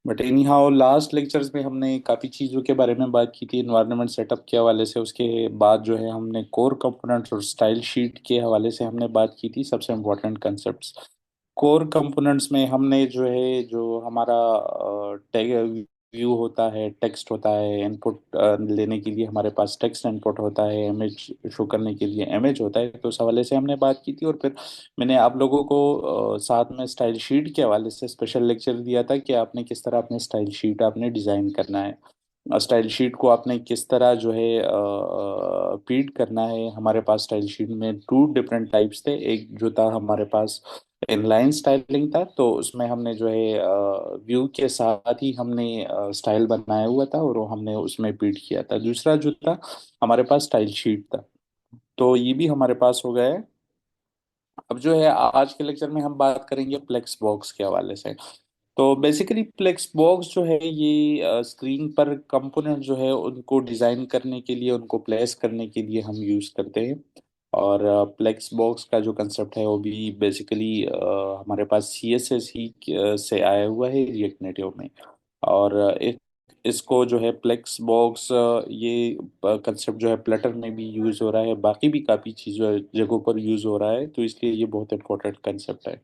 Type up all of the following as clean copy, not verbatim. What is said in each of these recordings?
But any how last lectures में हमने काफ़ी चीज़ों के बारे में बात की थी इन्वायरमेंट सेटअप के हवाले से। उसके बाद जो है हमने कोर कंपोनेंट्स और स्टाइल शीट के हवाले से हमने बात की थी सबसे इम्पोर्टेंट कंसेप्ट्स। कोर कंपोनेंट्स में हमने जो है जो हमारा व्यू होता है, टेक्स्ट होता है, इनपुट लेने के लिए हमारे पास टेक्स्ट इनपुट होता है, इमेज शो करने के लिए इमेज होता है, तो उस हवाले से हमने बात की थी। और फिर मैंने आप लोगों को साथ में स्टाइल शीट के हवाले से स्पेशल लेक्चर दिया था कि आपने किस तरह अपने स्टाइल शीट आपने डिज़ाइन करना है। स्टाइल शीट को आपने किस तरह जो है फीड करना है। हमारे पास स्टाइल शीट में टू डिफरेंट टाइप्स थे। एक जो था हमारे पास इनलाइन स्टाइलिंग था, तो उसमें हमने जो है व्यू के साथ ही हमने स्टाइल बनाया हुआ था और वो हमने उसमें फीड किया था। दूसरा जो था हमारे पास स्टाइल शीट था। तो ये भी हमारे पास हो गया है। अब जो है आज के लेक्चर में हम बात करेंगे फ्लेक्स बॉक्स के हवाले से। तो बेसिकली फ्लेक्स बॉक्स जो है ये स्क्रीन पर कंपोनेंट जो है उनको डिज़ाइन करने के लिए, उनको प्लेस करने के लिए हम यूज़ करते हैं। और फ्लेक्स बॉक्स का जो कंसेप्ट है वो भी बेसिकली हमारे पास सी एस एस ही से आया हुआ है रिएक्ट नेटिव में। और इसको जो है फ्लेक्स बॉक्स ये कंसेप्ट जो है प्लटर में भी यूज़ हो रहा है, बाकी भी काफ़ी चीज़ों जगहों पर यूज़ हो रहा है, तो इसलिए ये बहुत इंपॉर्टेंट कंसेप्ट है।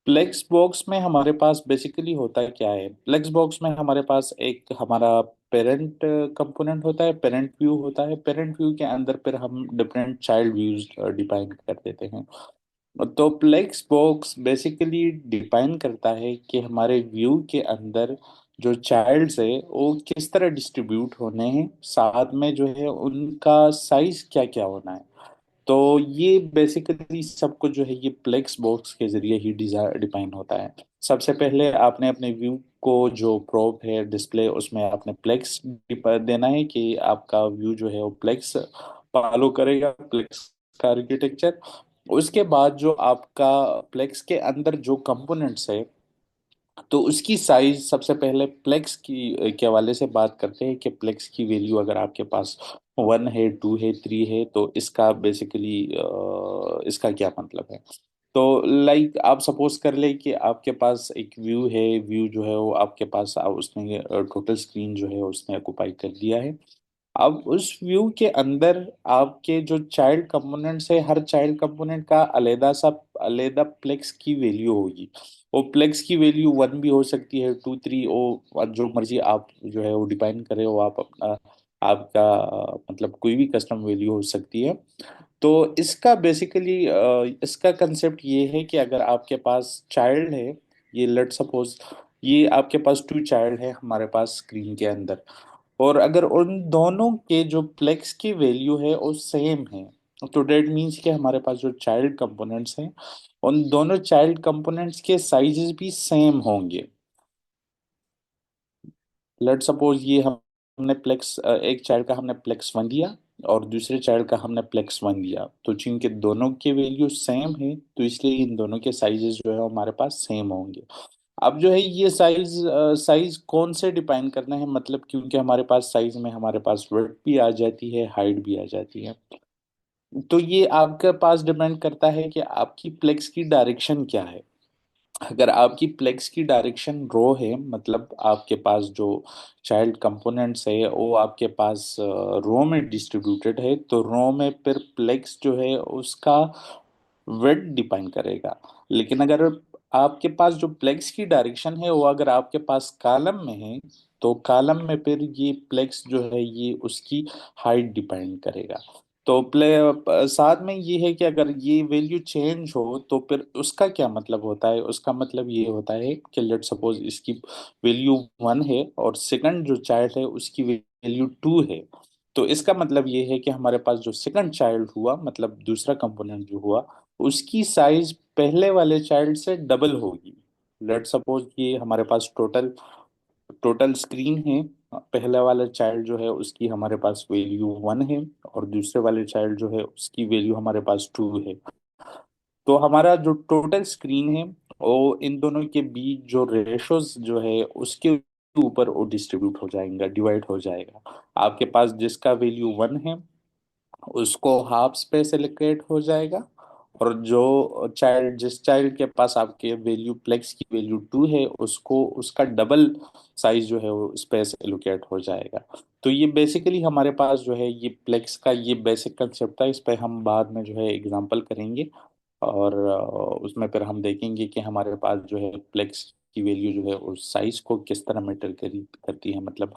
फ्लेक्स बॉक्स में हमारे पास बेसिकली होता है क्या है, फ्लेक्स बॉक्स में हमारे पास एक हमारा पेरेंट कंपोनेंट होता है, पेरेंट व्यू होता है। पेरेंट व्यू के अंदर फिर हम डिफरेंट चाइल्ड व्यूज डिफाइन कर देते हैं। तो फ्लेक्स बॉक्स बेसिकली डिफाइन करता है कि हमारे व्यू के अंदर जो चाइल्ड्स है वो किस तरह डिस्ट्रीब्यूट होने हैं, साथ में जो है उनका साइज क्या क्या होना है। तो ये बेसिकली सब कुछ जो है ये फ्लेक्स बॉक्स के जरिए ही डिफाइन होता है। सबसे पहले आपने अपने व्यू को जो प्रोब है डिस्प्ले, उसमें आपने फ्लेक्स देना है कि आपका व्यू जो है वो फ्लेक्स फॉलो करेगा, फ्लेक्स का आर्किटेक्चर। उसके बाद जो आपका फ्लेक्स के अंदर जो कंपोनेंट्स है, तो उसकी साइज सबसे पहले प्लेक्स की के हवाले से बात करते हैं कि प्लेक्स की वैल्यू अगर आपके पास 1 है, 2 है, 3 है, तो इसका बेसिकली इसका क्या मतलब है। तो लाइक आप सपोज कर ले कि आपके पास एक व्यू है, व्यू जो है वो आपके पास उसने टोटल स्क्रीन जो है उसने ऑक्युपाई कर लिया है। अब उस व्यू के अंदर आपके जो चाइल्ड कंपोनेंट्स है, हर चाइल्ड कंपोनेंट का अलग सा अलग प्लेक्स की वैल्यू होगी। वो प्लेक्स की वैल्यू 1 भी हो सकती है, 2, 3, वो जो मर्जी आप जो है वो डिफाइन करे हो आप अपना, आपका मतलब कोई भी कस्टम वैल्यू हो सकती है। तो इसका बेसिकली इसका कंसेप्ट ये है कि अगर आपके पास चाइल्ड है, ये लेट सपोज ये आपके पास 2 चाइल्ड है हमारे पास स्क्रीन के अंदर, और अगर उन दोनों के जो प्लेक्स की वैल्यू है वो सेम है, तो डेट मीन्स कि हमारे पास जो चाइल्ड कंपोनेंट्स हैं उन दोनों चाइल्ड कंपोनेंट्स के साइजेस भी सेम होंगे। लेट सपोज ये हमने प्लेक्स एक चाइल्ड का हमने प्लेक्स 1 दिया और दूसरे चाइल्ड का हमने प्लेक्स 1 दिया, तो चूंकि दोनों के वैल्यू सेम है तो इसलिए इन दोनों के साइजेस जो है हमारे पास सेम होंगे। अब जो है ये साइज साइज कौन से डिफाइन करना है, मतलब क्योंकि हमारे पास साइज में हमारे पास विड्थ भी आ जाती है, हाइट भी आ जाती है। तो ये आपके पास डिपेंड करता है कि आपकी प्लेक्स की डायरेक्शन क्या है। अगर आपकी प्लेक्स की डायरेक्शन रो है, मतलब आपके पास जो चाइल्ड कंपोनेंट्स है वो आपके पास रो में डिस्ट्रीब्यूटेड है, तो रो में फिर प्लेक्स जो है उसका वेट डिफाइन करेगा। लेकिन अगर आपके पास जो प्लेक्स की डायरेक्शन है वो अगर आपके पास कॉलम में है, तो कॉलम में फिर ये प्लेक्स जो है ये उसकी हाइट डिपेंड करेगा। तो साथ में ये है कि अगर ये वैल्यू चेंज हो तो फिर उसका क्या मतलब होता है, उसका मतलब ये होता है कि लेट सपोज इसकी वैल्यू 1 है और सेकंड जो चाइल्ड है उसकी वैल्यू 2 है। तो इसका मतलब ये है कि हमारे पास जो सेकंड चाइल्ड हुआ, मतलब दूसरा कंपोनेंट जो हुआ, उसकी साइज पहले वाले चाइल्ड से डबल होगी। लेट सपोज ये हमारे पास टोटल टोटल स्क्रीन है। पहले वाला चाइल्ड जो है उसकी हमारे पास वैल्यू 1 है और दूसरे वाले चाइल्ड जो है उसकी वैल्यू हमारे पास 2 है। तो हमारा जो टोटल स्क्रीन है वो इन दोनों के बीच जो रेशोज जो है उसके ऊपर वो डिस्ट्रीब्यूट हो जाएगा, डिवाइड हो जाएगा। आपके पास जिसका वैल्यू 1 है उसको हाफ स्पेस एलोकेट हो जाएगा, और जो चाइल्ड, जिस चाइल्ड के पास आपके वैल्यू प्लेक्स की वैल्यू 2 है, उसको उसका डबल साइज जो है वो स्पेस एलोकेट हो जाएगा। तो ये बेसिकली हमारे पास जो है ये प्लेक्स का ये बेसिक कंसेप्ट है। इस पे हम बाद में जो है एग्जांपल करेंगे, और उसमें फिर हम देखेंगे कि हमारे पास जो है प्लेक्स की वैल्यू जो है उस साइज को किस तरह मैटर करी करती है। मतलब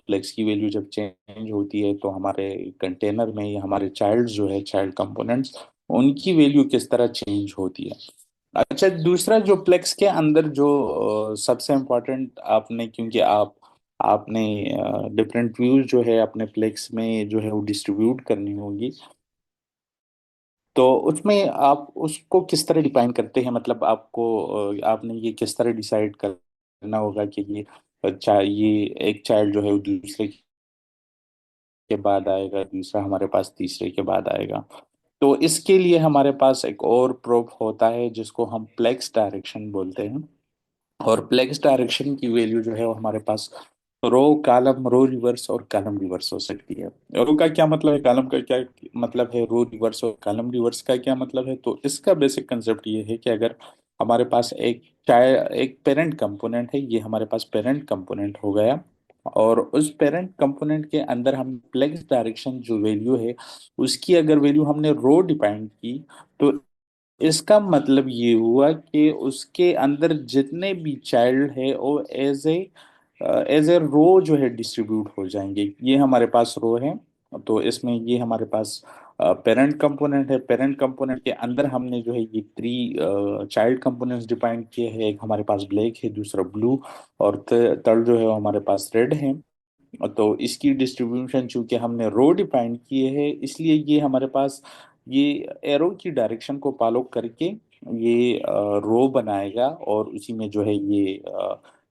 प्लेक्स की वैल्यू जब चेंज होती है तो हमारे कंटेनर में या हमारे चाइल्ड जो है, चाइल्ड कंपोनेंट्स, उनकी वैल्यू किस तरह चेंज होती है। अच्छा, दूसरा जो प्लेक्स के अंदर जो सबसे इम्पोर्टेंट, आपने क्योंकि आपने डिफरेंट व्यूज जो है अपने प्लेक्स में जो है वो डिस्ट्रीब्यूट करनी होगी, तो उसमें आप उसको किस तरह डिफाइन करते हैं। मतलब आपको आपने ये किस तरह डिसाइड करना होगा कि ये एक चाइल्ड जो है वो दूसरे के बाद आएगा, दूसरा हमारे पास तीसरे के बाद आएगा। तो इसके लिए हमारे पास एक और प्रूफ होता है जिसको हम प्लेक्स डायरेक्शन बोलते हैं। और प्लेक्स डायरेक्शन की वैल्यू जो है वो हमारे पास रो कॉलम, रो रिवर्स और कॉलम रिवर्स हो सकती है। रो का क्या मतलब है, कॉलम का क्या मतलब है, रो रिवर्स और कॉलम रिवर्स का क्या मतलब है। तो इसका बेसिक कंसेप्ट ये है कि अगर हमारे पास एक पेरेंट कंपोनेंट है, ये हमारे पास पेरेंट कंपोनेंट हो गया, और उस पेरेंट कंपोनेंट के अंदर हम प्लेक्स डायरेक्शन जो वैल्यू है उसकी अगर वैल्यू हमने रो डिफाइन की, तो इसका मतलब ये हुआ कि उसके अंदर जितने भी चाइल्ड है वो एज ए रो जो है डिस्ट्रीब्यूट हो जाएंगे। ये हमारे पास रो है। तो इसमें ये हमारे पास पेरेंट कंपोनेंट है। पेरेंट कंपोनेंट के अंदर हमने जो है ये 3 चाइल्ड कंपोनेंट्स डिफाइन किए हैं। एक हमारे पास ब्लैक है, दूसरा ब्लू, और थर्ड जो है वो हमारे पास रेड है। तो इसकी डिस्ट्रीब्यूशन चूंकि हमने रो डिफाइन किए हैं, इसलिए ये हमारे पास ये एरो की डायरेक्शन को फॉलो करके ये रो बनाएगा, और उसी में जो है ये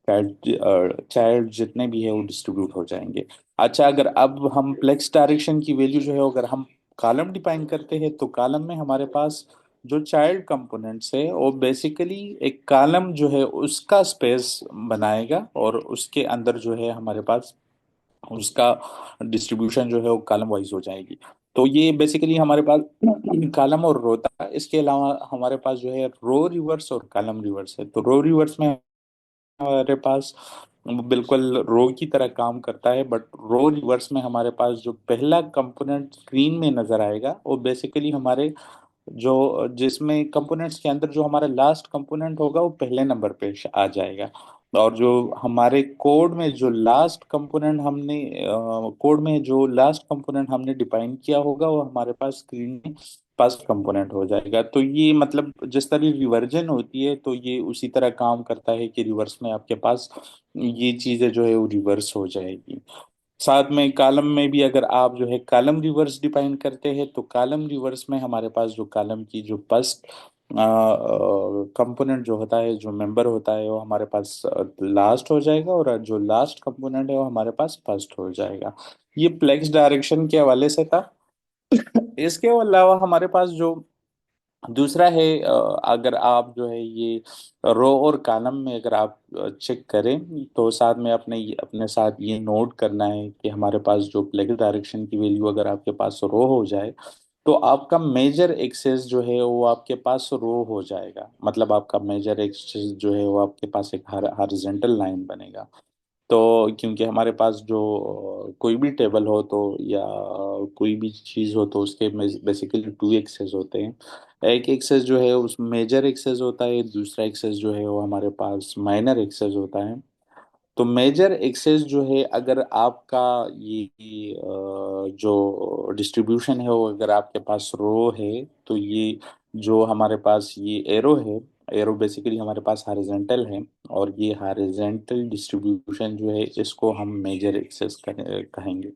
चाइल्ड जितने भी है वो डिस्ट्रीब्यूट हो जाएंगे। अच्छा, अगर अब हम प्लेक्स डायरेक्शन की वैल्यू जो है अगर हम कॉलम डिफाइन करते हैं, तो कॉलम में हमारे पास जो चाइल्ड कंपोनेंट्स है वो बेसिकली एक कॉलम जो है उसका स्पेस बनाएगा, और उसके अंदर जो है हमारे पास उसका डिस्ट्रीब्यूशन जो है वो कॉलम वाइज हो जाएगी। तो ये बेसिकली हमारे पास कॉलम और रो था। इसके अलावा हमारे पास जो है रो रिवर्स और कॉलम रिवर्स है। तो रो रिवर्स में हमारे पास बिल्कुल रो की तरह काम करता है, बट रो रिवर्स में हमारे पास जो पहला कंपोनेंट स्क्रीन में नजर आएगा वो बेसिकली हमारे जो जिसमें कंपोनेंट्स के अंदर जो हमारा लास्ट कंपोनेंट होगा वो पहले नंबर पे आ जाएगा। और जो हमारे कोड में जो लास्ट कंपोनेंट हमने कोड में जो लास्ट कंपोनेंट हमने डिफाइन किया होगा वो हमारे पास स्क्रीन में फर्स्ट कंपोनेंट हो जाएगा। तो ये मतलब जिस तरह रिवर्जन होती है, तो ये उसी तरह काम करता है कि रिवर्स में आपके पास ये चीजें जो है वो रिवर्स हो जाएगी। साथ में कॉलम में भी अगर आप जो है कॉलम रिवर्स डिफाइन करते हैं, तो कॉलम रिवर्स में हमारे पास जो कॉलम की जो फर्स्ट कंपोनेंट जो होता है, जो मेंबर होता है, वो हमारे पास लास्ट हो जाएगा, और जो लास्ट कंपोनेंट है वो हमारे पास फर्स्ट हो जाएगा। ये प्लेक्स डायरेक्शन के हवाले से था। इसके अलावा हमारे पास जो दूसरा है, अगर आप जो है ये रो और कॉलम में अगर आप चेक करें, तो साथ में अपने साथ ये नोट करना है कि हमारे पास जो प्लेक्स डायरेक्शन की वैल्यू अगर आपके पास रो हो जाए, तो आपका मेजर एक्सेस जो है वो आपके पास रो हो जाएगा। मतलब आपका मेजर एक्सेस जो है वो आपके पास एक हॉरिजॉन्टल लाइन बनेगा। तो क्योंकि हमारे पास जो कोई भी टेबल हो तो या कोई भी चीज़ हो, तो उसके बेसिकली 2 एक्सेस होते हैं। एक एक्सेस जो है उस मेजर एक्सेस होता है, दूसरा एक्सेस जो है वो हमारे पास माइनर एक्सेस होता है। तो मेजर एक्सेस जो है अगर आपका जो डिस्ट्रीब्यूशन है वो अगर आपके पास रो है, तो ये जो हमारे पास ये एरो है, एरो बेसिकली हमारे पास हॉरिजॉन्टल है, और ये हॉरिजॉन्टल डिस्ट्रीब्यूशन जो है इसको हम मेजर एक्सेस कहेंगे।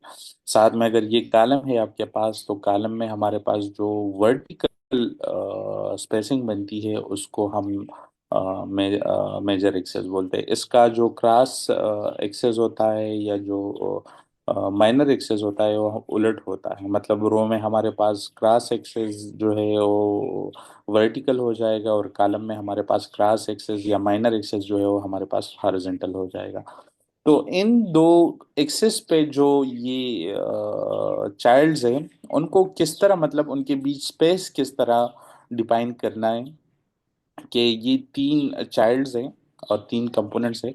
साथ में अगर ये कॉलम है आपके पास, तो कॉलम में हमारे पास जो वर्टिकल स्पेसिंग बनती है उसको हम मेजर एक्सेस बोलते हैं। इसका जो क्रॉस एक्सेस होता है या जो माइनर एक्सेस होता है वो उलट होता है। मतलब रो में हमारे पास क्रॉस एक्सेस जो है वो वर्टिकल हो जाएगा, और कॉलम में हमारे पास क्रॉस एक्सेस या माइनर एक्सेस जो है वो हमारे पास हॉरिजॉन्टल हो जाएगा। तो इन दो एक्सेस पे जो ये चाइल्ड्स हैं, उनको किस तरह, मतलब उनके बीच स्पेस किस तरह डिफाइन करना है कि ये तीन चाइल्ड्स हैं और तीन कंपोनेंट्स हैं।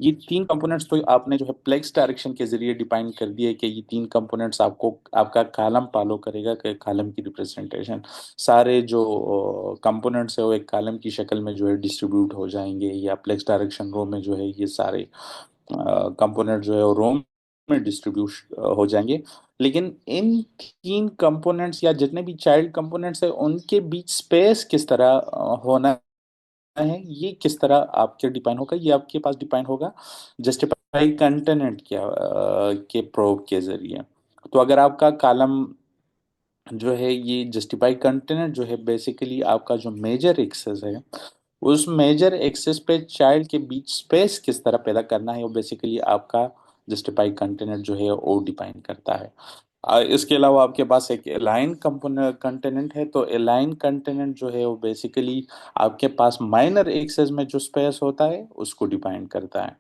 ये तीन कंपोनेंट्स तो आपने जो है प्लेक्स डायरेक्शन के जरिए डिफाइन कर दिए कि ये तीन कंपोनेंट्स आपको आपका कॉलम फॉलो करेगा कि कॉलम की रिप्रेजेंटेशन सारे जो कंपोनेंट्स है वो एक कॉलम की शक्ल में जो है डिस्ट्रीब्यूट हो जाएंगे, या प्लेक्स डायरेक्शन रो में जो है ये सारे कंपोनेंट जो है वो रो में डिस्ट्रीब्यूट हो जाएंगे। लेकिन इन तीन कंपोनेंट्स या जितने भी चाइल्ड कंपोनेंट्स है उनके बीच स्पेस किस तरह होना है, ये किस तरह आपके डिफाइन होगा, ये आपके पास डिफाइन होगा जस्टिफाई कंटेनेंट के प्रोब के जरिए। तो अगर आपका कॉलम जो है ये जस्टिफाई कंटेनेंट जो है बेसिकली आपका जो मेजर एक्सेस है, उस मेजर एक्सेस पे चाइल्ड के बीच स्पेस किस तरह पैदा करना है वो बेसिकली आपका जस्टिफाई कंटेनेंट जो है वो डिफाइन करता है। इसके अलावा आपके पास एक अलाइन कंपोनेंट कंटेनेंट है, तो अलाइन कंटेनेंट जो है वो बेसिकली आपके पास माइनर एक्सेस में जो स्पेस होता है उसको डिफाइन करता है।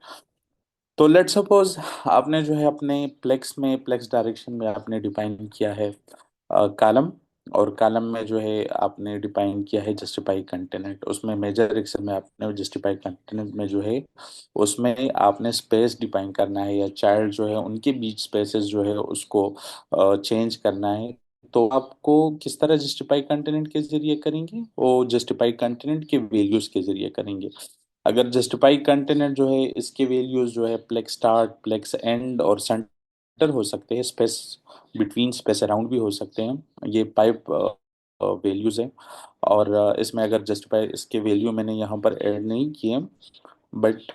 तो लेट सपोज आपने जो है अपने प्लेक्स डायरेक्शन में आपने डिफाइन किया है कॉलम, और कॉलम में जो है आपने डिफाइन किया है जस्टिफाई कंटेनेंट, उसमें मेजर एक्सेस में आपने जस्टिफाई कंटेनेंट में जो है उसमें आपने स्पेस डिफाइन करना है, या चाइल्ड जो है उनके बीच स्पेसेस जो है उसको चेंज करना है। तो आपको किस तरह जस्टिफाई कंटेनेंट के जरिए करेंगे, वो जस्टिफाई कंटेनेंट के वैल्यूज के जरिए करेंगे। अगर जस्टिफाई कंटेनेंट जो है इसके वैल्यूज जो है प्लेक्स स्टार्ट प्लेक्स एंड और सेंटर हो सकते हैं, स्पेस बिटवीन स्पेस अराउंड भी हो सकते हैं, ये पाइप वैल्यूज हैं। और इसमें अगर जस्टिफाई इसके वैल्यू मैंने यहाँ पर ऐड नहीं किए, बट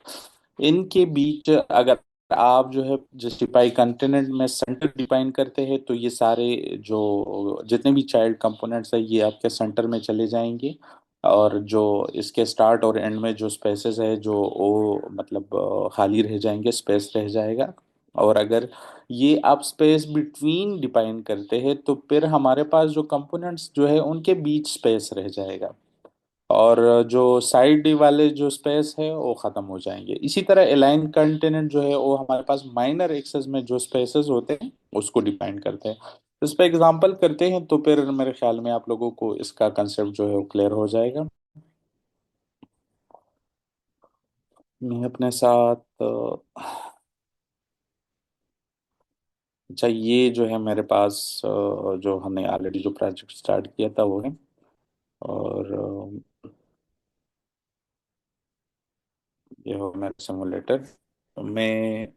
इनके बीच अगर आप जो है जस्टिफाई कंटेनेंट में सेंटर डिफाइन करते हैं तो ये सारे जो जितने भी चाइल्ड कंपोनेंट्स है ये आपके सेंटर में चले जाएंगे, और जो इसके स्टार्ट और एंड में जो स्पेसेस है जो वो मतलब खाली रह जाएंगे, स्पेस रह जाएगा। और अगर ये आप स्पेस बिटवीन डिफाइन करते हैं तो फिर हमारे पास जो कंपोनेंट्स जो है उनके बीच स्पेस रह जाएगा, और जो साइड वाले जो स्पेस है वो खत्म हो जाएंगे। इसी तरह अलाइन कंटेनेंट जो है वो हमारे पास माइनर एक्सेस में जो स्पेसेस होते हैं उसको डिफाइन करते हैं। तो इस पर एग्जांपल करते हैं तो फिर मेरे ख्याल में आप लोगों को इसका कंसेप्ट जो है वो क्लियर हो जाएगा। मैं अपने साथ अच्छा ये जो है मेरे पास जो हमने ऑलरेडी जो प्रोजेक्ट स्टार्ट किया था वो है। और ये हो मेरा सिमुलेटर। मैं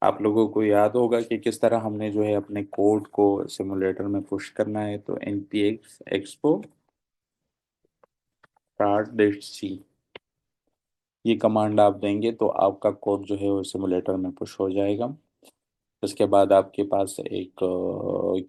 आप लोगों को याद होगा कि किस तरह हमने जो है अपने कोड को सिमुलेटर में पुश करना है, तो npx expo start.c ये कमांड आप देंगे तो आपका कोड जो है वो सिमुलेटर में पुश हो जाएगा। उसके बाद आपके पास एक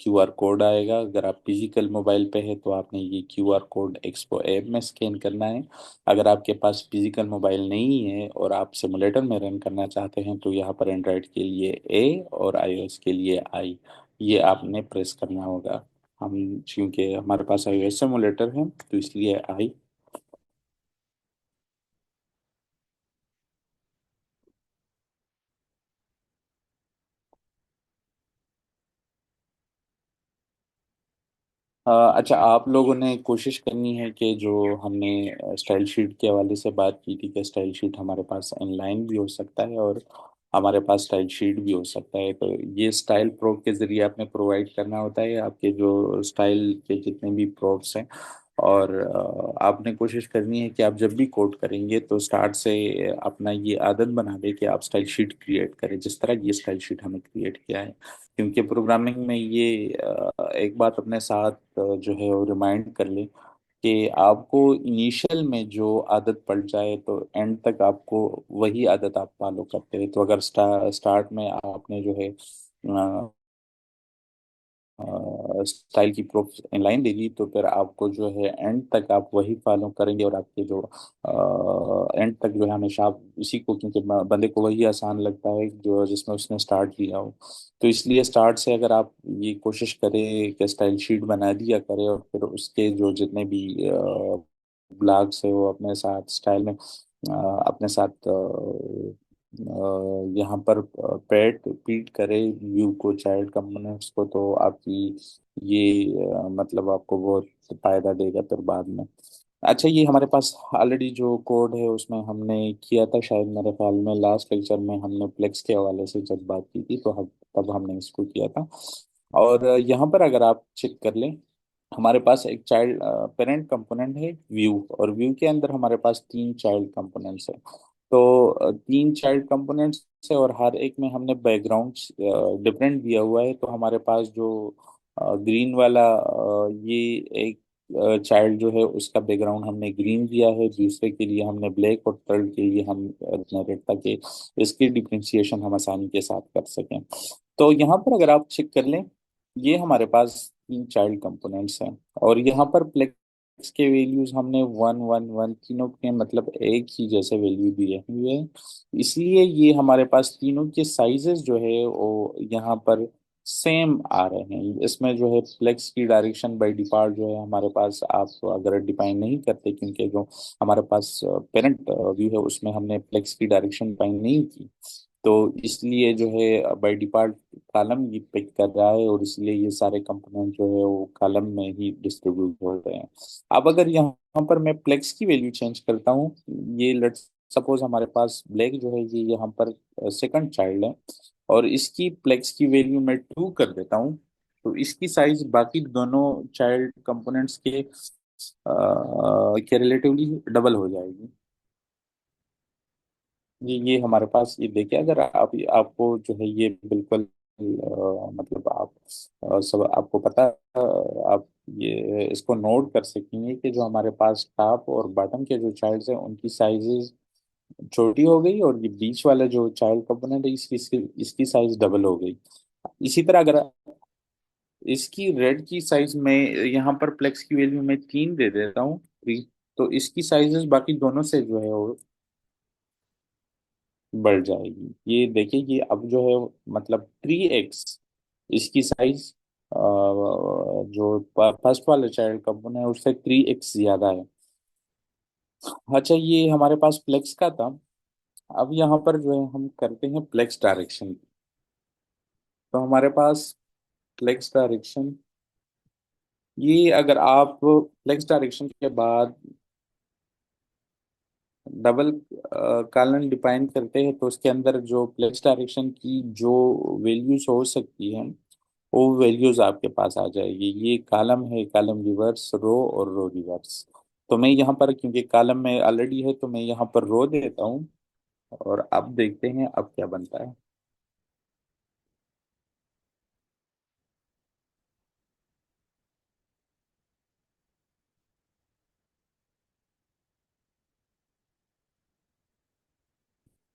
क्यूआर कोड आएगा, अगर आप फिजिकल मोबाइल पे है तो आपने ये क्यूआर कोड एक्सपो ऐप में स्कैन करना है। अगर आपके पास फिजिकल मोबाइल नहीं है और आप सिमुलेटर में रन करना चाहते हैं तो यहाँ पर एंड्रॉयड के लिए ए और आईओएस के लिए आई, ये आपने प्रेस करना होगा। हम क्योंकि हमारे पास आईओएस सिमुलेटर है तो इसलिए आई। अच्छा आप लोगों ने कोशिश करनी है कि जो हमने स्टाइल शीट के हवाले से बात की थी कि स्टाइल शीट हमारे पास इनलाइन भी हो सकता है और हमारे पास स्टाइल शीट भी हो सकता है, तो ये स्टाइल प्रो के ज़रिए आपने प्रोवाइड करना होता है आपके जो स्टाइल के जितने भी प्रोप्स हैं। और आपने कोशिश करनी है कि आप जब भी कोड करेंगे तो स्टार्ट से अपना ये आदत बना दें कि आप स्टाइल शीट क्रिएट करें जिस तरह ये स्टाइल शीट हमें क्रिएट किया है। क्योंकि प्रोग्रामिंग में ये एक बात अपने साथ जो है वो रिमाइंड कर ले कि आपको इनिशियल में जो आदत पड़ जाए तो एंड तक आपको वही आदत आप फॉलो करते हैं। तो अगर स्टार्ट में आपने जो है स्टाइल की प्रूफ लाइन दे दी तो फिर आपको जो है एंड तक आप वही फॉलो करेंगे, और आपके जो एंड तक जो है हमेशा आप उसी को, क्योंकि बंदे को वही आसान लगता है जो जिसमें उसने स्टार्ट किया हो। तो इसलिए स्टार्ट से अगर आप ये कोशिश करें कि स्टाइल शीट बना दिया करें और फिर उसके जो जितने भी ब्लॉग्स है वो अपने साथ स्टाइल में अपने साथ यहाँ पर पेट पीट करे व्यू को, चाइल्ड कंपोनेंट्स को, तो आपकी ये मतलब आपको बहुत फायदा देगा फिर बाद में। अच्छा, ये हमारे पास ऑलरेडी जो कोड है उसमें हमने किया था शायद, मेरे ख्याल में लास्ट लेक्चर में हमने प्लेक्स के हवाले से जब बात की थी तो हम तब हमने इसको किया था। और यहाँ पर अगर आप चेक कर लें, हमारे पास एक चाइल्ड पेरेंट कंपोनेंट है व्यू, और व्यू के अंदर हमारे पास तीन चाइल्ड कंपोनेंट्स है। तो तीन चाइल्ड कंपोनेंट्स है और हर एक में हमने बैकग्राउंड डिफरेंट दिया हुआ है। तो हमारे पास जो ग्रीन वाला ये एक चाइल्ड जो है उसका बैकग्राउंड हमने ग्रीन दिया है, दूसरे के लिए हमने ब्लैक, और थर्ड के लिए हम रेड, ताकि इसकी डिफ्रेंशिएशन हम आसानी के साथ कर सकें। तो यहाँ पर अगर आप चेक कर लें, ये हमारे पास तीन चाइल्ड कंपोनेंट्स हैं, और यहाँ पर प्लेक्स के वैल्यूज हमने वन वन वन तीनों के मतलब एक ही जैसे वैल्यू दिए हुए हैं। इसलिए ये हमारे पास तीनों के साइजेस जो है वो यहाँ पर सेम आ रहे हैं। इसमें जो है फ्लेक्स की डायरेक्शन बाय डिफॉल्ट जो है हमारे पास, आप अगर डिफाइन नहीं करते, क्योंकि जो हमारे पास पेरेंट व्यू है उसमें हमने फ्लेक्स की डायरेक्शन डिफाइन नहीं की, तो इसलिए जो है बाय डिफॉल्ट कॉलम ये पिक कर रहा है, और इसलिए ये सारे कंपोनेंट जो है वो कॉलम में ही डिस्ट्रीब्यूट हो रहे हैं। अब अगर यहाँ पर मैं फ्लेक्स की वैल्यू चेंज करता हूँ, ये लेट सपोज हमारे पास ब्लैक जो है ये यहाँ पर सेकंड चाइल्ड है, और इसकी फ्लेक्स की वैल्यू मैं 2 कर देता हूँ, तो इसकी साइज बाकी दोनों चाइल्ड कंपोनेंट्स के रिलेटिवली डबल हो जाएगी। ये हमारे पास, ये देखिए, अगर आपको जो है ये बिल्कुल मतलब आप सब आपको पता आप ये इसको नोट कर सकेंगे कि जो हमारे पास टॉप और बॉटम के जो चाइल्ड्स हैं उनकी साइजेस छोटी हो गई, और ये बीच वाला जो चाइल्ड कंपोनेंट है इसकी साइज डबल हो गई। इसी तरह अगर इसकी रेड की साइज में यहाँ पर प्लेक्स की वैल्यू में 3 दे देता हूँ, 3, तो इसकी साइजेस बाकी दोनों से जो है वो बढ़ जाएगी। ये देखिए, ये अब जो है मतलब 3x इसकी साइज जो फर्स्ट वाले चाइल्ड कंपोनेंट है उससे 3x ज्यादा है। अच्छा, ये हमारे पास फ्लेक्स का था। अब यहाँ पर जो है हम करते हैं फ्लेक्स डायरेक्शन। तो हमारे पास फ्लेक्स डायरेक्शन, ये अगर आप फ्लेक्स डायरेक्शन के बाद डबल कॉलन डिफाइन करते हैं, तो उसके अंदर जो फ्लेक्स डायरेक्शन की जो वैल्यूज हो सकती है वो वैल्यूज आपके पास आ जाएगी। ये कॉलम है, कॉलम रिवर्स रो और रो रिवर्स। तो मैं यहाँ पर, क्योंकि कॉलम में ऑलरेडी है, तो मैं यहाँ पर रो देता हूँ, और अब देखते हैं अब क्या बनता है।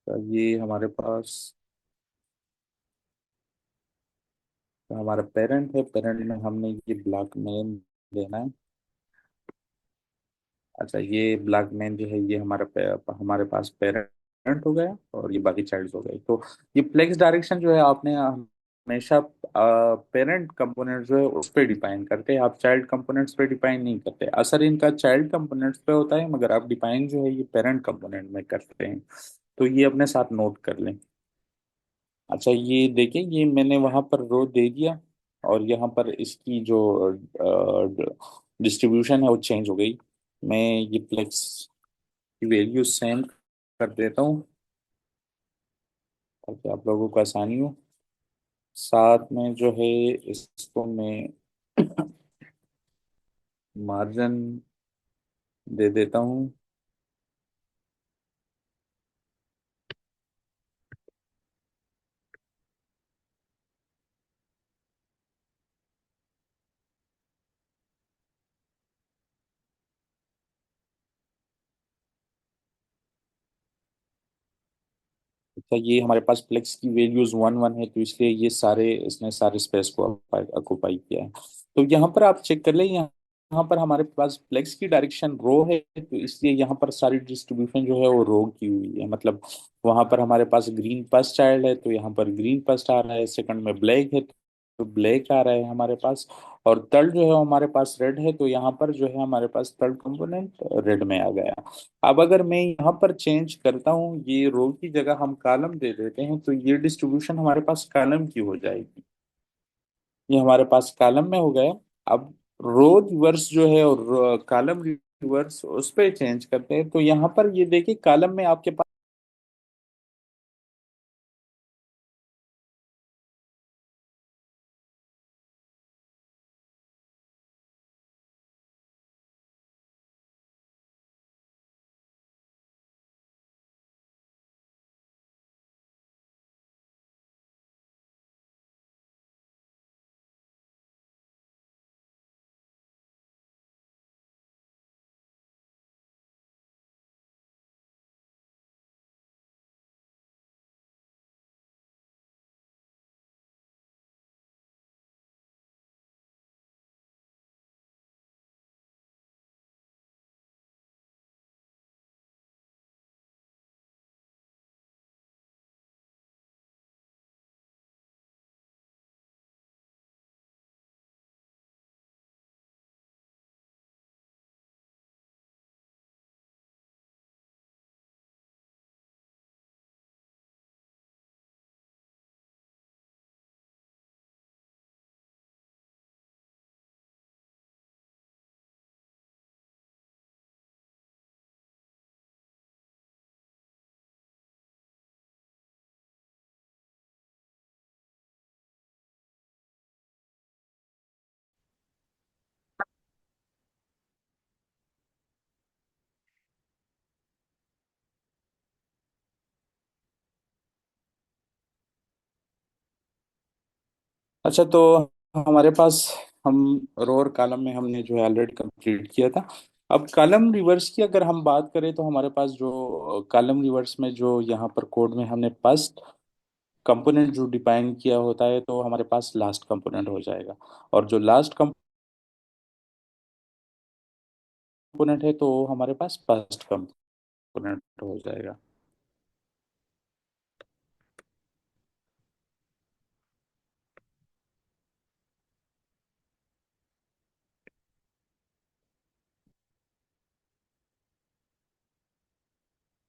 तो ये हमारे पास हमारा पेरेंट है, पेरेंट में हमने ये ब्लॉक मेन देना है। अच्छा, ये ब्लैक मैन जो है ये हमारे पास पेरेंट हो गया, और ये बाकी चाइल्ड हो गए। तो ये फ्लेक्स डायरेक्शन जो है आपने हमेशा पेरेंट कंपोनेंट जो है उस पर डिफाइन करते हैं, आप चाइल्ड कंपोनेंट्स पे डिफाइन नहीं करते। असर इनका चाइल्ड कंपोनेंट्स पे होता है, मगर आप डिफाइन जो है ये पेरेंट कंपोनेंट में करते हैं। तो ये अपने साथ नोट कर लें। अच्छा, ये देखें, ये मैंने वहां पर रो दे दिया, और यहाँ पर इसकी जो डिस्ट्रीब्यूशन है वो चेंज हो गई। मैं ये फ्लेक्स की वैल्यू सेम कर देता हूँ ताकि आप लोगों को आसानी हो। साथ में जो है इसको मैं मार्जिन दे देता हूँ। अच्छा, ये हमारे पास फ्लेक्स की वैल्यूज वन वन है, तो इसलिए ये सारे इसने सारे स्पेस को ऑक्यूपाई किया है। तो यहाँ पर आप चेक कर लें, यहाँ पर हमारे पास फ्लेक्स की डायरेक्शन रो है, तो इसलिए यहाँ पर सारी डिस्ट्रीब्यूशन जो है वो रो की हुई है। मतलब वहां पर हमारे पास ग्रीन फर्स्ट चाइल्ड है, तो यहाँ पर ग्रीन फर्स्ट आ रहा है, सेकंड में ब्लैक है तो ब्लैक आ रहा है हमारे पास, और तर्ड जो है हमारे पास रेड है, तो यहाँ पर जो है हमारे पास थर्ड कंपोनेंट रेड में आ गया। अब अगर मैं यहाँ पर चेंज करता हूँ, ये रो की जगह हम कॉलम दे देते हैं, तो ये डिस्ट्रीब्यूशन हमारे पास कॉलम की हो जाएगी। ये हमारे पास कॉलम में हो गया। अब रो रिवर्स जो है और कॉलम रिवर्स उस पे चेंज करते हैं, तो यहाँ पर ये देखिए कॉलम में आपके पास। अच्छा, तो हमारे पास हम रो और कॉलम में हमने जो है ऑलरेडी कंप्लीट किया था। अब कॉलम रिवर्स की अगर हम बात करें, तो हमारे पास जो कॉलम रिवर्स में जो यहाँ पर कोड में हमने फर्स्ट कंपोनेंट जो डिफाइन किया होता है, तो हमारे पास लास्ट कंपोनेंट हो जाएगा। और जो लास्ट कंपोनेंट है, तो हमारे पास फर्स्ट कंपोनेंट हो जाएगा।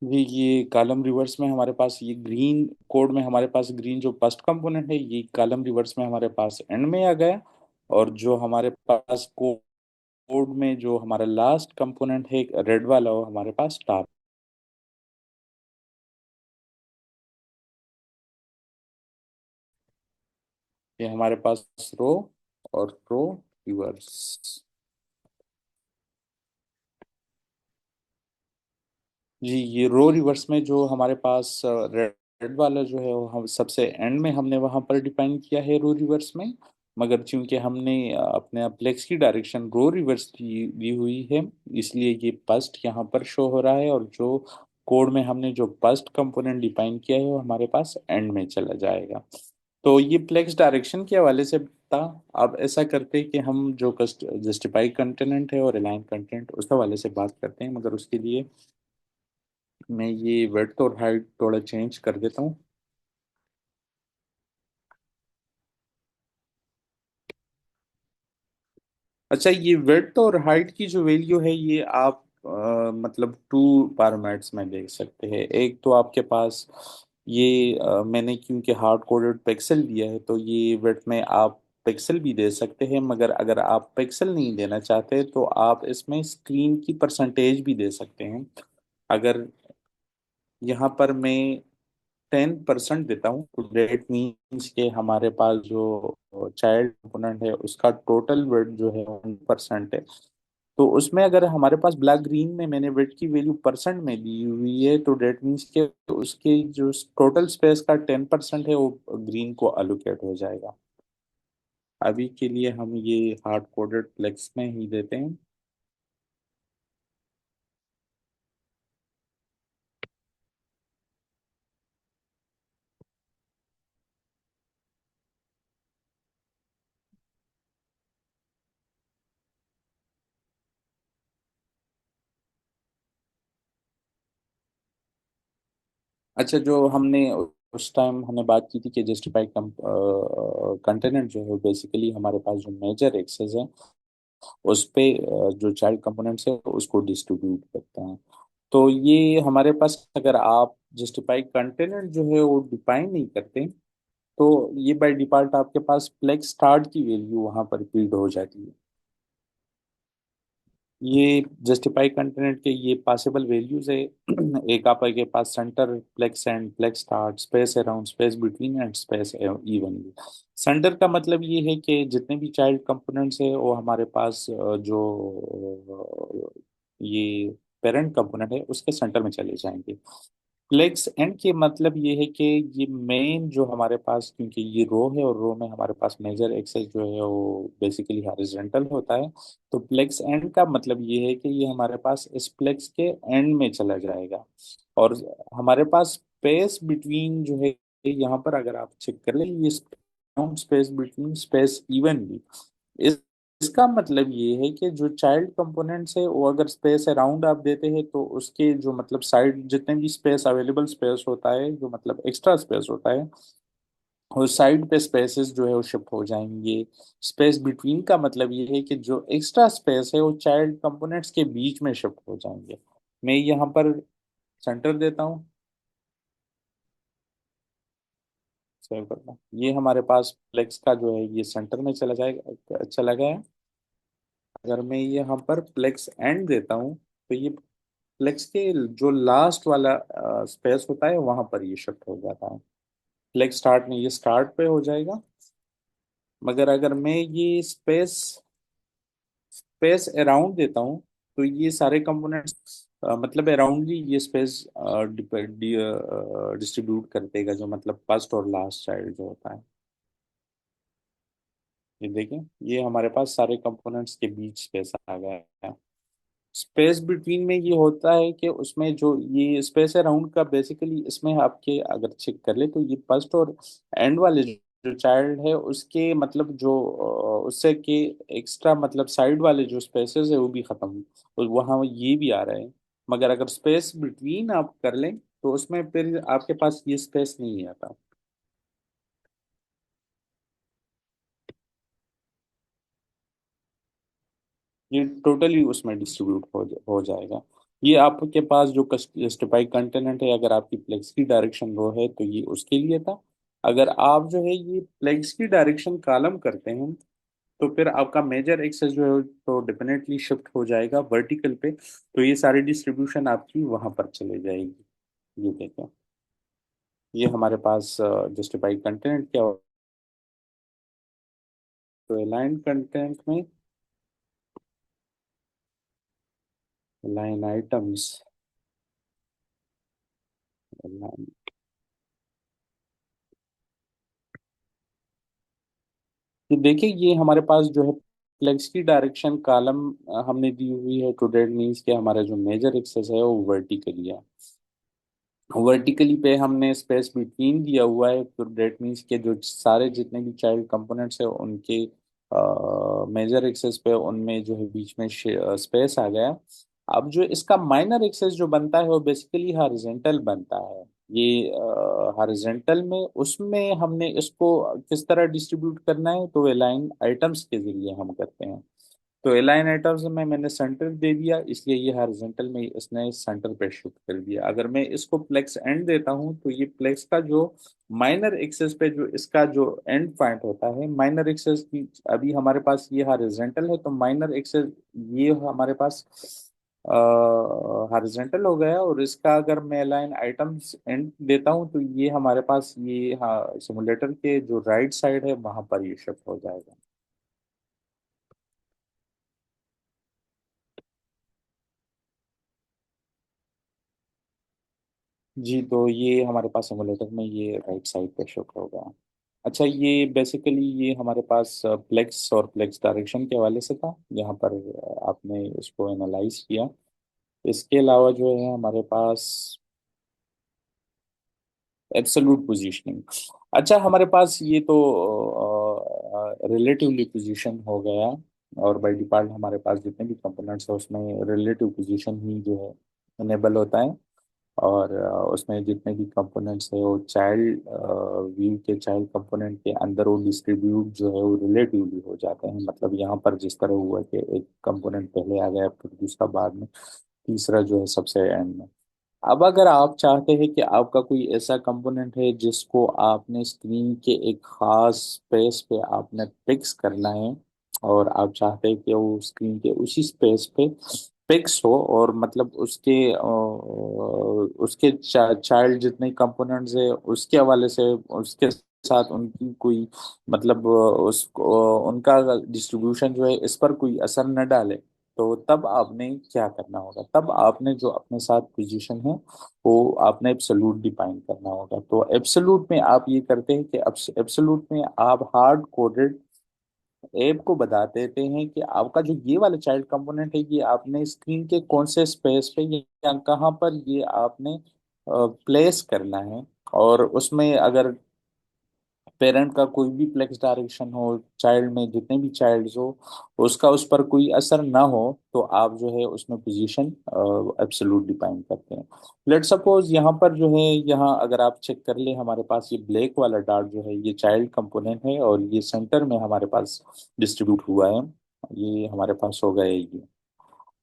ये कॉलम रिवर्स में हमारे पास ये ग्रीन कोड में हमारे पास ग्रीन जो फर्स्ट कंपोनेंट है, ये कॉलम रिवर्स में हमारे पास एंड में आ गया। और जो हमारे पास कोड में जो हमारा लास्ट कंपोनेंट है रेड वाला, वो हमारे पास टॉप। ये हमारे पास रो और रो रिवर्स। जी, ये रो रिवर्स में जो हमारे पास रेड रेड वाला जो है, वो हम सबसे एंड में हमने वहां पर डिफाइन किया है रो रिवर्स में। मगर चूंकि हमने अपने अप्लेक्स की डायरेक्शन रो रिवर्स दी हुई है, इसलिए ये फर्स्ट यहाँ पर शो हो रहा है। और जो कोड में हमने जो फर्स्ट कंपोनेंट डिफाइन किया है, वो हमारे पास एंड में चला जाएगा। तो ये प्लेक्स डायरेक्शन के हवाले से था। अब ऐसा करते हैं कि हम जो जस्टिफाई कंटेंट है और अलाइन कंटेंट, उस हवाले से बात करते हैं। मगर उसके लिए मैं ये विड्थ और हाइट थोड़ा चेंज कर देता हूँ। अच्छा, ये विड्थ और हाइट की जो वैल्यू है, ये आप मतलब टू फॉर्मेट्स में देख सकते हैं। एक तो आपके पास ये मैंने क्योंकि हार्ड कोडेड पिक्सल दिया है, तो ये विड्थ में आप पिक्सल भी दे सकते हैं। मगर अगर आप पिक्सल नहीं देना चाहते, तो आप इसमें स्क्रीन की परसेंटेज भी दे सकते हैं। अगर यहाँ पर मैं 10% देता हूँ, तो डेट मीन्स के हमारे पास जो चाइल्ड कंपोनेंट है, उसका टोटल वेट जो है 1% है। तो उसमें अगर हमारे पास ब्लैक ग्रीन में मैंने वेट की वैल्यू परसेंट में दी हुई है, तो डेट मीन्स के तो उसके जो टोटल स्पेस का 10% है, वो ग्रीन को अलोकेट हो जाएगा। अभी के लिए हम ये हार्ड कोडेड फ्लेक्स में ही देते हैं। अच्छा, जो हमने उस टाइम हमने बात की थी कि जस्टिफाइड कंटेनेंट जो है बेसिकली हमारे पास जो मेजर एक्सेस है उस पे जो चाइल्ड कंपोनेंट्स है उसको डिस्ट्रीब्यूट करते हैं। तो ये हमारे पास अगर आप जस्टिफाइड कंटेनेंट जो है वो डिफाइन नहीं करते तो ये बाय डिफॉल्ट आपके पास फ्लेग स्टार्ट की वैल्यू वहां पर फीड हो जाती है। ये जस्टिफाई कंटेनेंट के ये पॉसिबल वैल्यूज है। एक आपके पास centre, flex and flex start, space around, space between and space evenly. Centre का मतलब ये है कि जितने भी चाइल्ड कंपोनेंट्स है वो हमारे पास ये पेरेंट कंपोनेंट है उसके सेंटर में चले जाएंगे। फ्लेक्स एंड के मतलब ये है कि ये मेन जो हमारे पास, क्योंकि ये रो है और रो में हमारे पास मेजर एक्सेस जो है वो बेसिकली हॉरिजॉन्टल होता है। तो फ्लेक्स एंड का मतलब ये है कि ये हमारे पास इस फ्लेक्स के एंड में चला जाएगा। और हमारे पास स्पेस बिटवीन जो है यहाँ पर अगर आप चेक कर ले, ये स्पेस बिटवीन स्पेस इवनली, इस इसका मतलब ये है कि जो चाइल्ड कंपोनेंट्स है वो अगर स्पेस अराउंड आप देते हैं तो उसके जो मतलब साइड जितने भी स्पेस अवेलेबल स्पेस होता है, जो मतलब एक्स्ट्रा स्पेस होता है, वो साइड पे स्पेसेस जो है वो शिफ्ट हो जाएंगे। स्पेस बिटवीन का मतलब ये है कि जो एक्स्ट्रा स्पेस है वो चाइल्ड कंपोनेंट्स के बीच में शिफ्ट हो जाएंगे। मैं यहाँ पर सेंटर देता हूँ, सेव करता हूँ, ये हमारे पास फ्लेक्स का जो है ये सेंटर में चला जाएगा, चला गया। अगर मैं यहाँ पर फ्लेक्स एंड देता हूँ तो ये फ्लेक्स के जो लास्ट वाला स्पेस होता है वहां पर ये शिफ्ट हो जाता है। फ्लेक्स स्टार्ट में ये स्टार्ट पे हो जाएगा। मगर अगर मैं ये स्पेस स्पेस अराउंड देता हूँ तो ये सारे कंपोनेंट्स मतलब अराउंडली ये स्पेस डिस्ट्रीब्यूट कर देगा, जो मतलब फर्स्ट और लास्ट चाइल्ड जो होता है। ये देखें, ये हमारे पास सारे कंपोनेंट्स के बीच स्पेस आ गया है। स्पेस बिटवीन में ये होता है कि उसमें जो ये स्पेस अराउंड का बेसिकली इसमें आपके अगर चेक कर ले तो ये फर्स्ट और एंड वाले जो चाइल्ड है उसके मतलब जो उससे के एक्स्ट्रा मतलब साइड वाले जो स्पेसेस है वो भी खत्म, तो वहाँ ये भी आ रहा है। मगर अगर स्पेस बिटवीन आप कर लें तो उसमें फिर आपके पास ये स्पेस नहीं आता। ये टोटली उसमें डिस्ट्रीब्यूट हो जाएगा। ये आपके पास जो जस्टिफाइड कंटेनेंट है, अगर आपकी फ्लेक्स की डायरेक्शन रो है तो ये उसके लिए था। अगर आप जो है ये फ्लेक्स की डायरेक्शन कॉलम करते हैं तो फिर आपका मेजर एक्सेस जो है तो डेफिनेटली शिफ्ट हो जाएगा वर्टिकल पे, तो ये सारी डिस्ट्रीब्यूशन आपकी वहां पर चले जाएगी। ये देखें, ये हमारे पास जस्टिफाइड कंटेनेंट क्या हो। तो अलाइन कंटेंट में लाइन आइटम्स, तो देखिए ये हमारे पास जो है फ्लेक्स की डायरेक्शन कॉलम हमने दी हुई है, टू डेट मीन्स के हमारा जो मेजर एक्सेस है वो वर्टिकली है। वर्टिकली पे हमने स्पेस बिटवीन दिया हुआ है, तो डेट मीन्स के जो सारे जितने भी चाइल्ड कंपोनेंट्स है उनके मेजर एक्सेस पे उनमें जो है बीच में स्पेस आ गया। अब जो इसका माइनर एक्सेस जो बनता है वो बेसिकली हॉरिजॉन्टल बनता है। ये हॉरिजॉन्टल में उसमें हमने इसको किस तरह डिस्ट्रीब्यूट करना है तो लाइन आइटम्स के जरिए हम करते हैं। तो एलाइन आइटम्स में मैंने सेंटर दे दिया, इसलिए ये हॉरिजॉन्टल में इसने सेंटर पे शिफ्ट कर दिया। अगर मैं इसको प्लेक्स एंड देता हूँ तो ये प्लेक्स का जो माइनर एक्सेस पे जो इसका जो एंड पॉइंट होता है माइनर एक्सेस की, अभी हमारे पास ये हॉरिजॉन्टल है तो माइनर एक्सेस ये हमारे पास हॉरिजॉन्टल हो गया। और इसका अगर मैं लाइन आइटम्स एंड देता हूँ तो ये हमारे पास ये हाँ सिमुलेटर के जो राइट साइड है वहां पर ये शिफ्ट हो जाएगा। जी, तो ये हमारे पास सिमुलेटर में ये राइट साइड पे शिफ्ट होगा। अच्छा, ये बेसिकली ये हमारे पास फ्लेक्स और फ्लेक्स डायरेक्शन के हवाले से था, यहाँ पर आपने इसको एनालाइज किया। इसके अलावा जो है हमारे पास एब्सोल्यूट पोजीशनिंग। अच्छा, हमारे पास ये तो रिलेटिवली पोजीशन हो गया, और बाय डिफॉल्ट हमारे पास जितने भी कंपोनेंट्स है उसमें रिलेटिव पोजीशन ही जो है इनेबल होता है। और उसमें जितने भी कंपोनेंट्स है वो चाइल्ड व्यू के चाइल्ड कंपोनेंट के अंदर वो डिस्ट्रीब्यूट जो है वो रिलेटिवली हो जाते हैं। मतलब यहाँ पर जिस तरह हुआ कि एक कंपोनेंट पहले आ गया फिर दूसरा बाद में, तीसरा जो है सबसे एंड में। अब अगर आप चाहते हैं कि आपका कोई ऐसा कंपोनेंट है जिसको आपने स्क्रीन के एक खास स्पेस पे आपने फिक्स करना है, और आप चाहते हैं कि वो स्क्रीन के उसी स्पेस पे फिक्स हो, और मतलब उसके चाइल्ड जितने कंपोनेंट्स है उसके हवाले से उसके साथ उनकी कोई मतलब उनका डिस्ट्रीब्यूशन जो है इस पर कोई असर न डाले, तो तब आपने क्या करना होगा? तब आपने जो अपने साथ पोजीशन है वो आपने एब्सोल्यूट डिफाइन करना होगा। तो एब्सोल्यूट में आप ये करते हैं कि एब्सोल्यूट में आप हार्ड कोडेड ऐप को बता देते हैं कि आपका जो ये वाला चाइल्ड कंपोनेंट है ये आपने स्क्रीन के कौन से स्पेस पे या कहाँ पर ये आपने प्लेस करना है। और उसमें अगर पेरेंट का कोई भी फ्लेक्स डायरेक्शन हो, चाइल्ड में जितने भी चाइल्ड्स हो, उसका उस पर कोई असर ना हो, तो आप जो है उसमें पोजीशन एब्सोल्यूट डिफाइन करते हैं। लेट सपोज यहाँ पर जो है, यहाँ अगर आप चेक कर ले हमारे पास ये ब्लैक वाला डार्ट जो है ये चाइल्ड कंपोनेंट है, और ये सेंटर में हमारे पास डिस्ट्रीब्यूट हुआ है। ये हमारे पास हो गया ये।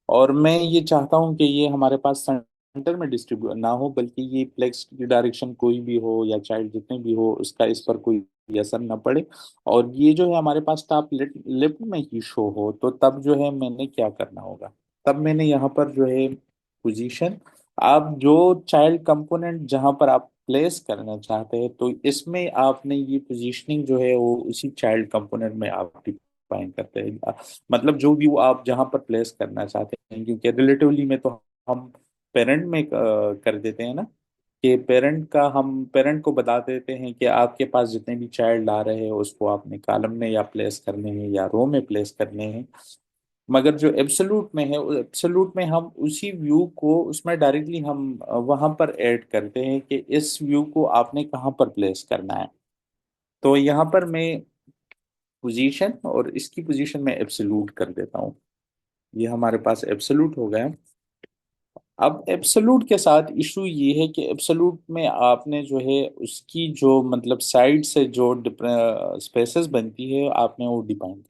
और मैं ये चाहता हूँ कि ये हमारे पास सेंटर में डिस्ट्रीब्यूट ना हो, बल्कि ये फ्लेक्स की डायरेक्शन कोई भी हो या चाइल्ड जितने भी हो उसका इस पर कोई असर ना पड़े, और ये जो है हमारे पास टॉप लेफ्ट में ही शो हो। तो तब जो है मैंने क्या करना होगा? तब मैंने यहाँ पर जो है पोजीशन, आप जो चाइल्ड कंपोनेंट जहाँ पर आप प्लेस करना चाहते हैं, तो इसमें आपने ये पोजीशनिंग जो है वो उसी चाइल्ड कंपोनेंट में आप डिफाइन करते हैं। मतलब जो व्यू आप जहां पर प्लेस करना चाहते हैं, क्योंकि रिलेटिवली में तो हम पेरेंट में कर देते हैं ना, कि पेरेंट को बता देते हैं कि आपके पास जितने भी चाइल्ड आ रहे हैं उसको आपने कॉलम में या प्लेस करने हैं या रो में प्लेस करने हैं। मगर जो एब्सोल्यूट में है, एब्सोल्यूट में हम उसी व्यू को उसमें डायरेक्टली हम वहां पर ऐड करते हैं कि इस व्यू को आपने कहाँ पर प्लेस करना है। तो यहाँ पर मैं पोजीशन और इसकी पोजीशन में एब्सोल्यूट कर देता हूँ। ये हमारे पास एब्सोल्यूट हो गया। अब एब्सोल्यूट के साथ इशू ये है कि एब्सोल्यूट में आपने जो है उसकी जो मतलब साइड से जो स्पेसेस बनती है आपने वो डिफाइन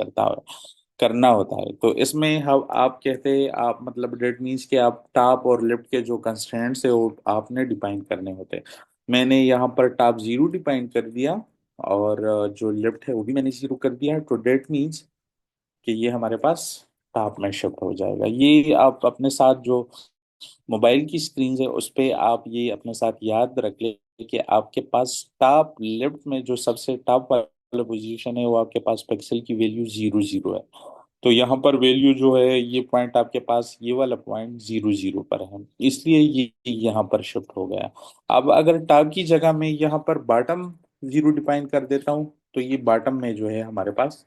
करना होता है। तो इसमें हम आप कहते हैं आप मतलब डेट मीन्स कि आप टॉप और लेफ्ट के जो कंस्ट्रेंट्स है वो आपने डिफाइन करने होते हैं। मैंने यहाँ पर टॉप जीरो डिफाइन कर दिया, और जो लेफ्ट है वो भी मैंने जीरो कर दिया। तो डेट मीन्स कि ये हमारे पास टॉप में शिफ्ट हो जाएगा। ये आप अपने साथ जो मोबाइल की स्क्रीन है उस पे आप ये अपने साथ याद रख ले कि आपके पास टॉप लेफ्ट में जो सबसे टॉप वाला पोजीशन है वो आपके पास पिक्सल की वैल्यू 00 है। तो यहाँ पर वैल्यू जो है ये पॉइंट आपके पास ये वाला पॉइंट 00 पर है, इसलिए ये यहाँ पर शिफ्ट हो गया। अब अगर टॉप की जगह में यहाँ पर बॉटम जीरो डिफाइन कर देता हूँ, तो ये बॉटम में जो है हमारे पास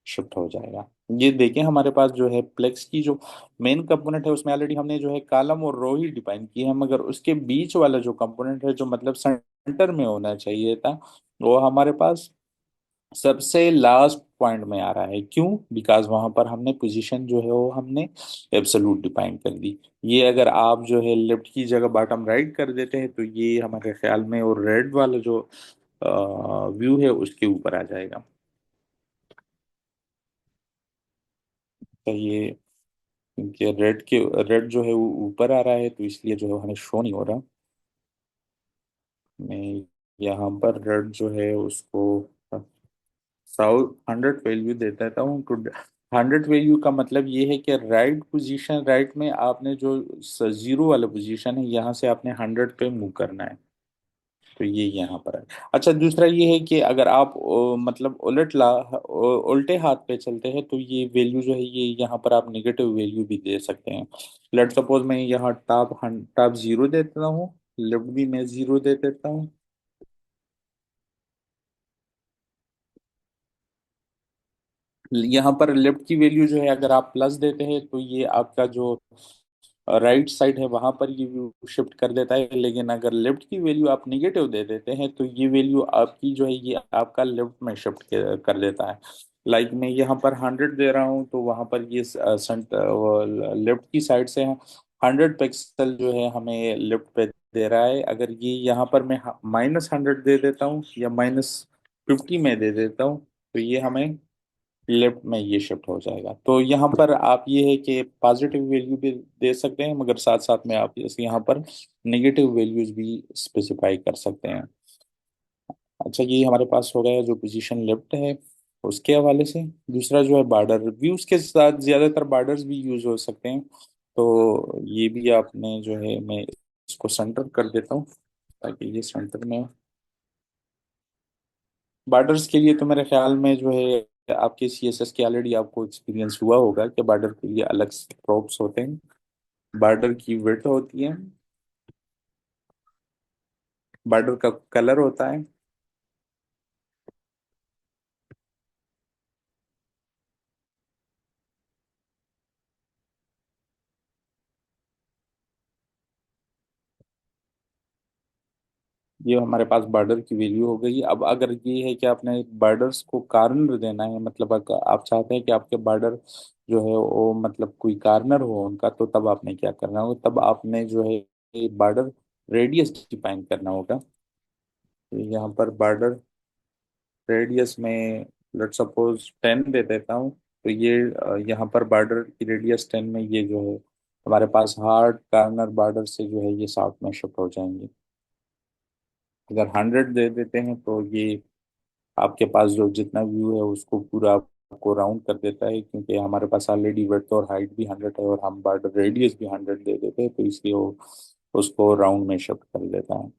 शिफ्ट हो जाएगा। ये देखें हमारे पास जो है प्लेक्स की जो मेन कंपोनेंट है उसमें ऑलरेडी हमने जो है कॉलम और रो ही डिफाइन की है, मगर उसके बीच वाला जो कंपोनेंट है जो मतलब सेंटर में होना चाहिए था, वो हमारे पास सबसे लास्ट पॉइंट में आ रहा है। क्यों? बिकॉज वहां पर हमने पोजीशन जो है वो हमने एब्सोल्यूट डिफाइन कर दी। ये अगर आप जो है लेफ्ट की जगह बॉटम राइट कर देते हैं तो ये हमारे ख्याल में और रेड वाला जो व्यू है उसके ऊपर आ जाएगा। तो ये क्योंकि रेड जो है वो ऊपर आ रहा है तो इसलिए जो है हमें शो नहीं हो रहा। मैं यहाँ पर रेड जो है उसको साउथ 100 वैल्यू दे देता हूँ। तो 100 वैल्यू का मतलब ये है कि राइट पोजीशन, राइट में आपने जो जीरो वाला पोजीशन है यहाँ से आपने 100 पे मूव करना है। तो ये यहाँ पर है। अच्छा, दूसरा ये है कि अगर आप मतलब उल्टे हाथ पे चलते हैं तो ये वैल्यू जो है ये यहाँ पर आप नेगेटिव वैल्यू भी दे सकते हैं। लेट सपोज मैं यहाँ टॉप जीरो देता हूँ, लेफ्ट भी मैं जीरो दे देता हूँ। यहाँ पर लेफ्ट की वैल्यू जो है अगर आप प्लस देते हैं तो ये आपका जो राइट साइड है वहां पर ये व्यू शिफ्ट कर देता है, लेकिन अगर लेफ्ट की वैल्यू आप निगेटिव दे देते हैं तो ये वैल्यू आपकी जो है ये आपका लेफ्ट में शिफ्ट कर देता है। लाइक मैं यहाँ पर 100 दे रहा हूँ तो वहां पर ये लेफ्ट की साइड से 100 पिक्सल जो है हमें लेफ्ट पे दे रहा है, अगर ये यहाँ पर मैं -100 दे देता हूँ या -50 में दे देता हूँ, तो ये हमें लेफ्ट में ये शिफ्ट हो जाएगा। तो यहाँ पर आप ये है कि पॉजिटिव वैल्यू भी दे सकते हैं, मगर साथ साथ में आप इस यहाँ पर नेगेटिव वैल्यूज भी स्पेसिफाई कर सकते हैं। अच्छा, ये हमारे पास हो गया जो पोजीशन लेफ्ट है उसके हवाले से। दूसरा जो है बॉर्डर व्यूज के साथ ज्यादातर बॉर्डर्स भी यूज हो सकते हैं, तो ये भी आपने जो है, मैं इसको सेंटर कर देता हूँ ताकि ये सेंटर में हो। बॉर्डर्स के लिए तो मेरे ख्याल में जो है आपके सीएसएस के ऑलरेडी आपको एक्सपीरियंस हुआ होगा कि बॉर्डर के लिए अलग प्रॉप्स होते हैं, बॉर्डर की विड्थ होती है, बॉर्डर का कलर होता है। ये हमारे पास बॉर्डर की वैल्यू हो गई। अब अगर ये है कि आपने बॉर्डर्स को कार्नर देना है, मतलब अगर आप चाहते हैं कि आपके बॉर्डर जो है वो मतलब कोई कार्नर हो उनका, तो तब आपने क्या करना होगा, तब आपने जो है बॉर्डर रेडियस डिफाइन करना होगा। तो यहाँ पर बॉर्डर रेडियस में लेट सपोज 10 दे देता हूँ। तो ये यहाँ पर बॉर्डर की रेडियस 10 में ये जो है हमारे पास हार्ड कार्नर बॉर्डर से जो है ये साथ में शिफ्ट हो जाएंगे। अगर 100 दे देते हैं तो ये आपके पास जो जितना व्यू है उसको पूरा आपको राउंड कर देता है, क्योंकि हमारे पास ऑलरेडी विड्थ और हाइट भी 100 है और हम बॉर्डर रेडियस भी 100 दे देते हैं, तो इसलिए वो उसको राउंड में शिफ्ट कर देता है।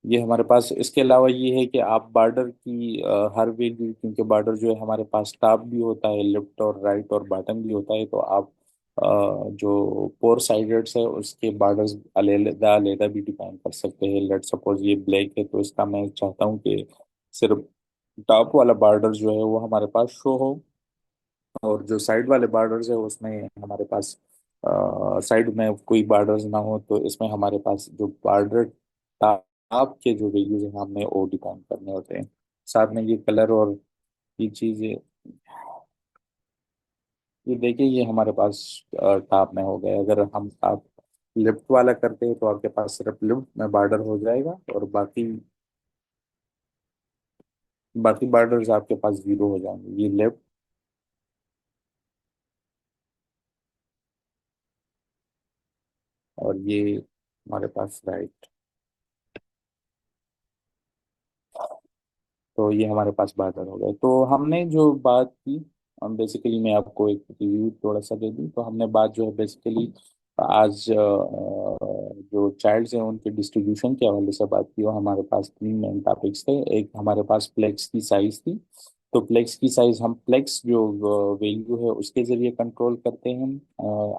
ये हमारे पास इसके अलावा ये है कि आप बॉर्डर की हर वैल्यू, क्योंकि बॉर्डर जो है हमारे पास टॉप भी होता है, लेफ्ट और राइट और बॉटम भी होता है, तो आप जो फोर साइडेड्स है उसके बॉर्डर्स अलग अलग भी डिफाइन कर सकते हैं। लेट सपोज ये ब्लैक है, तो इसका मैं चाहता हूँ कि सिर्फ टॉप वाला बॉर्डर जो है वो हमारे पास शो हो, और जो साइड वाले बॉर्डर्स है उसमें हमारे पास साइड में कोई बॉर्डर्स ना हो, तो इसमें हमारे पास जो बॉर्डर टॉप के जो वैल्यूज हैं हमें वो डिफाइन करने होते हैं। साथ में ये कलर और ये चीजें, ये देखिए ये हमारे पास टॉप में हो गए। अगर हम आप लेफ्ट वाला करते हैं तो आपके पास सिर्फ लेफ्ट में बॉर्डर हो जाएगा, और बाकी बाकी बॉर्डर्स आपके पास जीरो हो जाएंगे। ये लेफ्ट और ये हमारे पास राइट। तो ये हमारे पास बार्टर हो गए। तो हमने जो बात की, हम बेसिकली मैं आपको एक रिव्यू थोड़ा सा दे दूं, तो हमने बात जो है बेसिकली आज जो चाइल्ड्स हैं उनके डिस्ट्रीब्यूशन के हवाले से बात की। और हमारे पास तीन मेन टॉपिक्स थे। एक हमारे पास प्लेक्स की साइज थी, तो प्लेक्स की साइज हम प्लेक्स जो वैल्यू है उसके जरिए कंट्रोल करते हैं।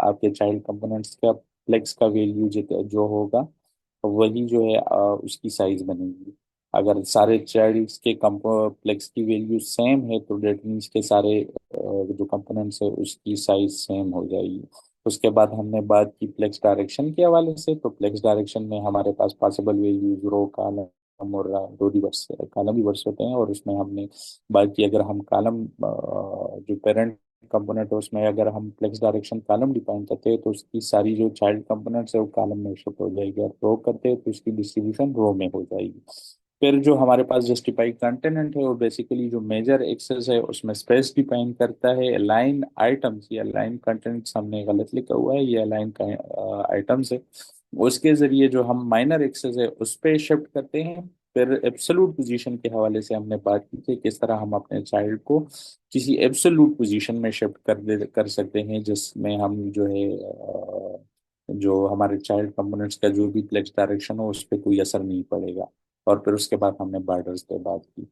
आपके चाइल्ड कंपोनेंट्स का प्लेक्स का वैल्यू जो होगा वही जो है उसकी साइज बनेगी। अगर सारे चाइल्ड्स के कॉम्प्लेक्स की वैल्यू सेम है तो डेट मीन्स के सारे जो कंपोनेंट्स है उसकी साइज सेम हो जाएगी। उसके बाद हमने बात की प्लेक्स डायरेक्शन के हवाले से। तो प्लेक्स डायरेक्शन में हमारे पास पॉसिबल वैल्यूज रो कॉलम और दो रिवर्स कॉलम रिवर्स होते हैं। और उसमें हमने बात की अगर हम कॉलम जो पेरेंट कंपोनेंट है उसमें अगर हम फ्लेक्स डायरेक्शन कॉलम डिफाइन करते हैं तो उसकी सारी जो चाइल्ड कंपोनेंट्स है वो कॉलम में शिफ्ट हो जाएगी, और रो करते हैं तो उसकी डिस्ट्रीब्यूशन रो में हो जाएगी। फिर जो हमारे पास जस्टिफाइड कंटेनेंट है वो बेसिकली जो मेजर एक्सेस है उसमें स्पेस डिफाइन करता है। अलाइन आइटम्स या अलाइन कंटेंट्स हमने गलत लिखा हुआ है, ये अलाइन आइटम्स है, उसके जरिए जो हम माइनर एक्सेस है उस पे शिफ्ट करते हैं। फिर एब्सोल्यूट पोजीशन के हवाले से हमने बात की कि किस तरह हम अपने चाइल्ड को किसी एब्सोल्यूट पोजीशन में शिफ्ट कर सकते हैं, जिसमें हम जो है जो हमारे चाइल्ड कंपोनेंट्स का जो भी फ्लेक्स डायरेक्शन हो उस पर कोई असर नहीं पड़ेगा। और फिर उसके बाद हमने बॉर्डर्स पे बात की।